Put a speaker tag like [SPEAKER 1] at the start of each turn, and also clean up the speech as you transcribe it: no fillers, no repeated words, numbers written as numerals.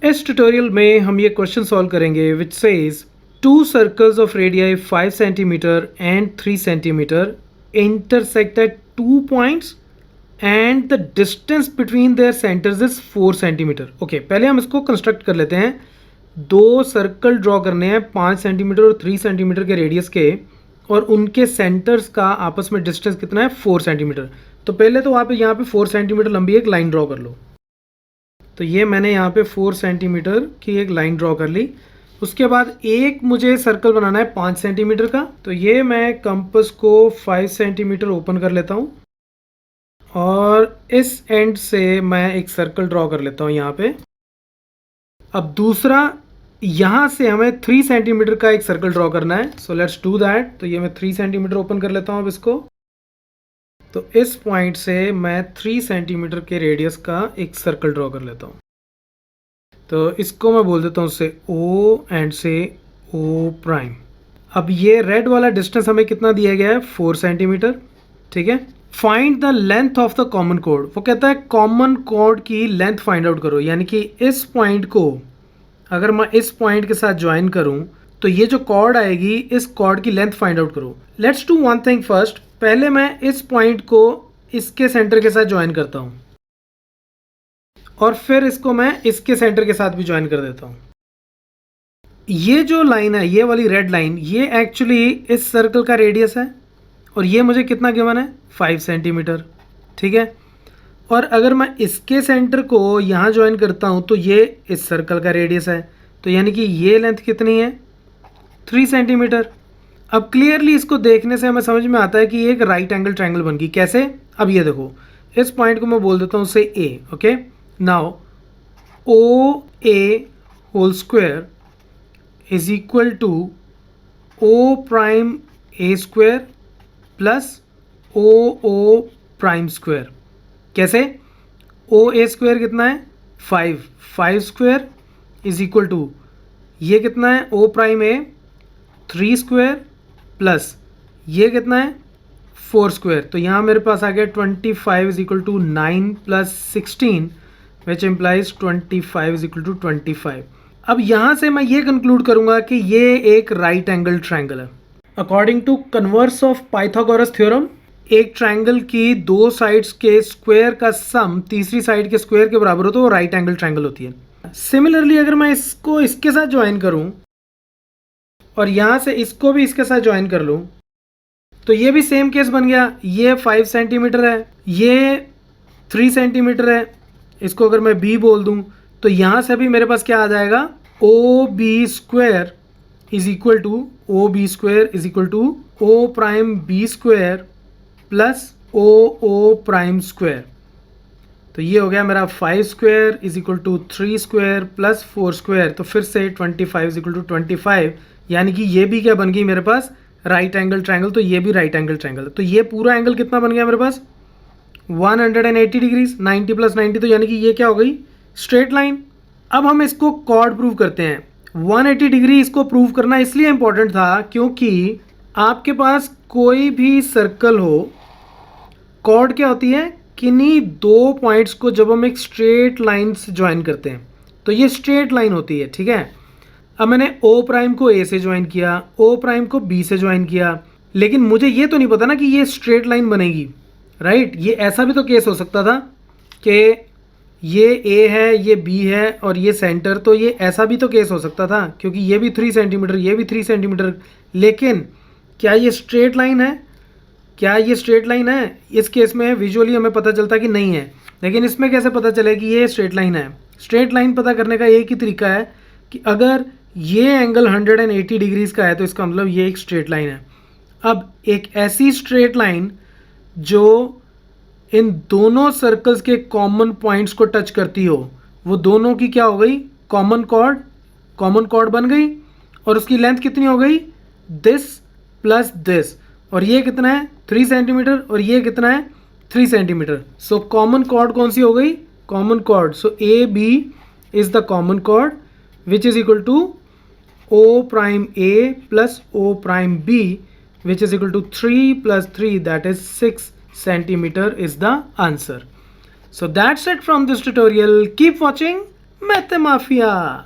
[SPEAKER 1] इस ट्यूटोरियल में हम ये क्वेश्चन सॉल्व करेंगे which says to circles of radii 5 centimetre and 3 centimetre intersect at 2 points and the distance between their centres is 4 centimetre. Okay, पहले हम इसको कंस्ट्रक्ट कर लेते हैं। दो सर्कल ड्रॉ करने हैं 5 सेंटीमीटर और 3 सेंटीमीटर के रेडियस के, और उनके सेंटर्स का आपस में डिस्टेंस कितना है 4 सेंटीमीटर। तो पहले तो आप यहाँ पे 4 सेंटीमीटर लंबी एक लाइन ड्रॉ कर लो। तो ये मैंने यहाँ पे 4 सेंटीमीटर की एक लाइन ड्रॉ कर ली। उसके बाद एक मुझे सर्कल बनाना है 5 सेंटीमीटर का। तो ये मैं कंपास को 5 सेंटीमीटर ओपन कर लेता हूँ और इस एंड से मैं एक सर्कल ड्रॉ कर लेता हूँ यहाँ पे। अब दूसरा, यहाँ से हमें 3 सेंटीमीटर का एक सर्कल ड्रॉ करना है। So let's do that. तो ये मैं 3 सेंटीमीटर ओपन कर लेता हूँ अब इसको। तो इस पॉइंट से मैं 3 सेंटीमीटर के रेडियस का एक सर्कल ड्रॉ कर लेता हूँ। तो इसको मैं बोल देता हूँ से O एंड से O प्राइम। अब ये रेड वाला डिस्टेंस हमें कितना दिया गया है 4 सेंटीमीटर। ठीक है, find the length of the common code. वो कहता है कॉमन कोड की लेंथ फाइंड आउट करो, यानी कि इस पॉइंट को अगर मैं इस पॉइंट के साथ ज्वाइन करूं तो ये जो कॉर्ड आएगी इस कॉर्ड की लेंथ फाइंड आउट करो। Let's do one thing first. पहले मैं इस पॉइंट को इसके सेंटर के साथ ज्वाइन करता हूं और फिर इसको मैं इसके सेंटर के साथ भी ज्वाइन कर देता हूं। ये जो लाइन है, ये वाली रेड लाइन, ये एक्चुअली इस सर्कल का रेडियस है और ये मुझे कितना गिवन है 5 सेंटीमीटर। ठीक है, और अगर मैं इसके सेंटर को यहाँ ज्वाइन करता हूँ तो ये इस सर्कल का रेडियस है। तो यानी कि ये लेंथ कितनी है 3 सेंटीमीटर। अब क्लियरली इसको देखने से हमें समझ में आता है कि ये एक राइट एंगल ट्रायंगल बन गई। कैसे? अब ये देखो, इस पॉइंट को मैं बोल देता हूँ से A. Okay, now O A whole square is equal to O prime A square plus O prime square. कैसे? ओ ए स्क्वायर कितना है 5 स्क्वायर इज इक्वल टू ये कितना है ओ प्राइम ए 3 स्क्वायर प्लस ये कितना है 4 स्क्वायर। तो यहाँ मेरे पास आ गया 25 is equal to 9 plus 16 which implies 25 is equal to 25। अब यहाँ से मैं ये कंक्लूड करूँगा कि ये एक राइट एंगल ट्रायंगल है। According to converse of Pythagoras theorem, एक ट्रायंगल की दो साइड्स के स्क्वायर का सम तीसरी साइड के स्क्वायर के बराबर हो तो वो राइट एंगल ट्रायंगल होती है। सिमिलरली अगर मैं इसको इसके साथ ज्वाइन करूं और यहां से इसको भी इसके साथ ज्वाइन कर लूं तो ये भी सेम केस बन गया। ये 5 सेंटीमीटर है, ये 3 सेंटीमीटर है। इसको अगर मैं b बोल दूं तो यहां से भी मेरे पास क्या आ जाएगा O B square is equal to O prime B square plus O prime square. तो ये हो गया मेरा 5 square is equal to 3 square plus 4 square. तो फिर से 25 इज इक्वल टू 25, यानी कि ये भी क्या बन गई मेरे पास राइट एंगल ट्रायंगल। तो ये भी राइट एंगल ट्रायंगल। तो ये पूरा एंगल कितना बन गया मेरे पास 180 डिग्रीज। 90 प्लस 90, तो यानी कि ये क्या हो गई स्ट्रेट लाइन। अब हम इसको कॉर्ड प्रूव करते हैं। 180 डिग्री इसको प्रूव करना इसलिए इंपॉर्टेंट था क्योंकि आपके पास कोई भी सर्कल हो, कॉर्ड क्या होती है किन्हीं दो पॉइंट्स को जब हम एक स्ट्रेट लाइन से ज्वाइन करते हैं तो ये स्ट्रेट लाइन होती है। ठीक है, अब मैंने ओ प्राइम को ए से ज्वाइन किया, ओ प्राइम को बी से ज्वाइन किया, लेकिन मुझे ये तो नहीं पता ना कि ये स्ट्रेट लाइन बनेगी। राइट, ये ऐसा भी तो केस हो सकता था कि ये ए है, ये बी है और ये सेंटर, तो ये ऐसा भी तो केस हो सकता था क्योंकि ये भी 3 सेंटीमीटर, ये भी 3 सेंटीमीटर। लेकिन क्या ये स्ट्रेट लाइन है? क्या ये स्ट्रेट लाइन है? इस केस में विजुअली हमें पता चलता कि नहीं है, लेकिन इसमें कैसे पता चले कि ये स्ट्रेट लाइन है? स्ट्रेट लाइन पता करने का एक ही तरीका है कि अगर ये एंगल 180 डिग्रीज का है तो इसका मतलब ये एक स्ट्रेट लाइन है। अब एक ऐसी स्ट्रेट लाइन जो इन दोनों सर्कल्स के कॉमन पॉइंट्स को टच करती हो, वो दोनों की क्या हो गई कॉमन कॉर्ड बन गई। और उसकी लेंथ कितनी हो गई दिस प्लस दिस, और ये कितना है 3 सेंटीमीटर और ये कितना है 3 सेंटीमीटर। सो कॉमन कॉर्ड कौन सी हो गई common chord. So A B is the common chord which is equal to O prime A plus O prime B which is equal to 3 plus 3 that is 6 centimeter is the answer. So that's it from this tutorial. Keep watching. Mathemafia.